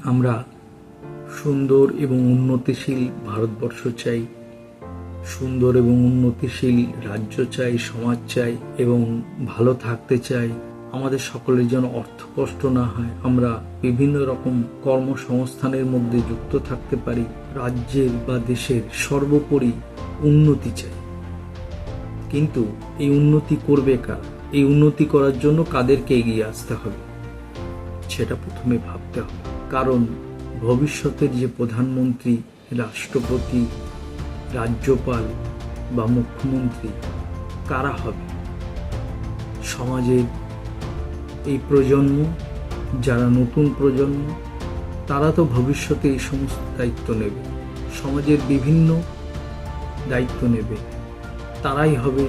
আমরা সুন্দর এবং উন্নতিশীল ভারতবর্ষ চাই, সুন্দর এবং উন্নতিশীল রাজ্য চাই, সমাজ চাই এবং ভালো থাকতে চাই। আমাদের সকলের যেন অর্থকষ্ট না হয়, আমরা বিভিন্ন রকম কর্মসংস্থানের মধ্যে যুক্ত থাকতে পারি। রাজ্যের বা দেশের সর্বোপরি উন্নতি চাই। কিন্তু এই উন্নতি করবে কারা? এই উন্নতি করার জন্য কাদেরকে এগিয়ে আসতে হবে সেটা প্রথমে ভাবতে হবে। কারণ ভবিষ্যতের যে প্রধানমন্ত্রী, রাষ্ট্রপতি, রাজ্যপাল বা মুখ্যমন্ত্রী কারা হবে? সমাজের এই প্রজন্ম, যারা নতুন প্রজন্ম, তারা তো ভবিষ্যতে এই সমস্ত দায়িত্ব নেবে, সমাজের বিভিন্ন দায়িত্ব নেবে। তারাই হবে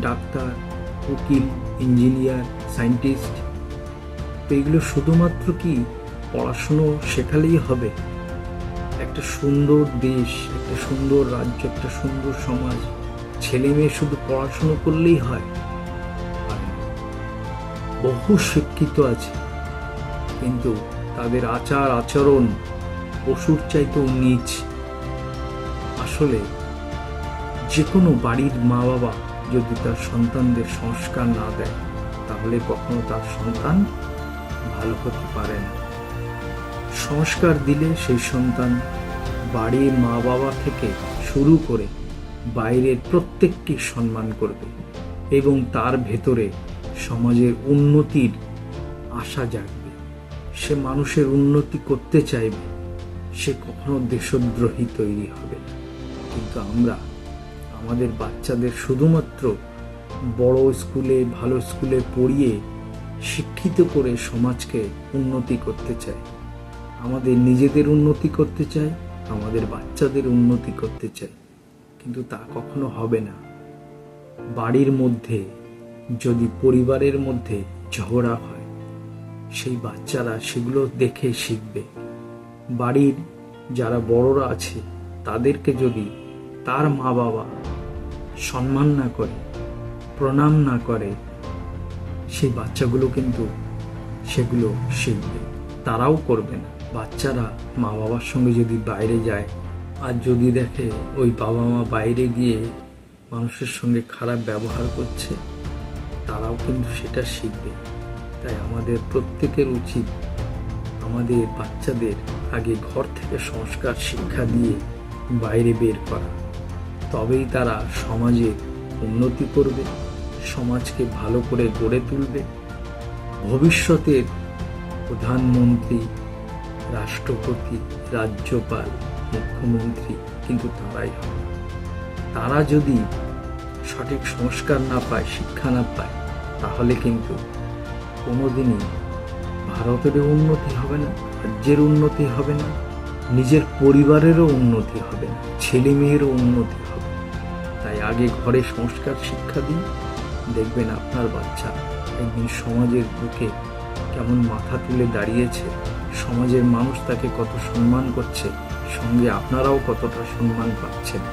ডাক্তার, উকিল, ইঞ্জিনিয়ার, সায়েন্টিস্ট। তো এগুলো শুধুমাত্র কি পড়াশুনো শেখালেই হবে? একটা সুন্দর দেশ, একটা সুন্দর রাজ্য, একটা সুন্দর সমাজ ছেলে মেয়ে শুধু পড়াশুনো করলেই হয়? বহু শিক্ষিত আছে, কিন্তু তাদের আচার আচরণ পশুর চাইতেও নীচ। আসলে যে কোনো বাড়ির মা বাবা যদি তার সন্তানদের সংস্কার না দেয়, তাহলে কখনো তার সন্তান ভালো হতে পারে না। সংস্কার দিলে সেই সন্তান বাড়ির মা বাবা থেকে শুরু করে বাইরের প্রত্যেককে সম্মান করবে এবং তার ভেতরে সমাজের উন্নতির আশা জাগবে। সে মানুষের উন্নতি করতে চাইবে, সে কখনো দেশদ্রোহী তৈরি হবে না। কিন্তু আমরা আমাদের বাচ্চাদের শুধুমাত্র বড় স্কুলে, ভালো স্কুলে পড়িয়ে শিক্ষিত করে সমাজকে উন্নতি করতে চাই। আমাদের নিজেদের উন্নতি করতে চাই, আমাদের বাচ্চাদের উন্নতি করতে চাই, কিন্তু তা কখনো হবে না। বাড়ির মধ্যে যদি পরিবারের মধ্যে ঝগড়া হয়, সেই বাচ্চারা সেগুলো দেখে শিখবে। বাড়ির যারা বড়রা আছে তাদেরকে যদি তার মা বাবা সম্মান না করে, প্রণাম না করে, সেই বাচ্চাগুলো কিন্তু সেগুলো শিখবে, তারাও করবে না। বাচ্চারা মা বাবার সঙ্গে যদি বাইরে যায় আর যদি দেখে ওই বাবা মা বাইরে গিয়ে মানুষের সঙ্গে খারাপ ব্যবহার করছে, তারাও কিন্তু সেটা শিখবে। তাই আমাদের প্রত্যেকের উচিত আমাদের বাচ্চাদের আগে ঘর থেকে সংস্কার শিক্ষা দিয়ে বাইরে বের করা। তবেই তারা সমাজে উন্নতি করবে, সমাজকে ভালো করে গড়ে তুলবে। ভবিষ্যতের প্রধানমন্ত্রী, রাষ্ট্রপতি, রাজ্যপাল, মুখ্যমন্ত্রী কিন্তু তারাই হবে। তারা যদি সঠিক সংস্কার না পায়, শিক্ষা না পায়, তাহলে কিন্তু কোনোদিনই ভারতেরও উন্নতি হবে না, রাজ্যের উন্নতি হবে না, নিজের পরিবারেরও উন্নতি হবে না, ছেলে মেয়েরও উন্নতি হবে। তাই আগে ঘরে সংস্কার শিক্ষা দিন, দেখবেন আপনার বাচ্চা একদিন সমাজের বুকে কেমন মাথা তুলে দাঁড়িয়েছে, সমাজের মানুষ তাকে কত সম্মান করছে, সঙ্গে আপনারাও কতটা সম্মান পাচ্ছেন।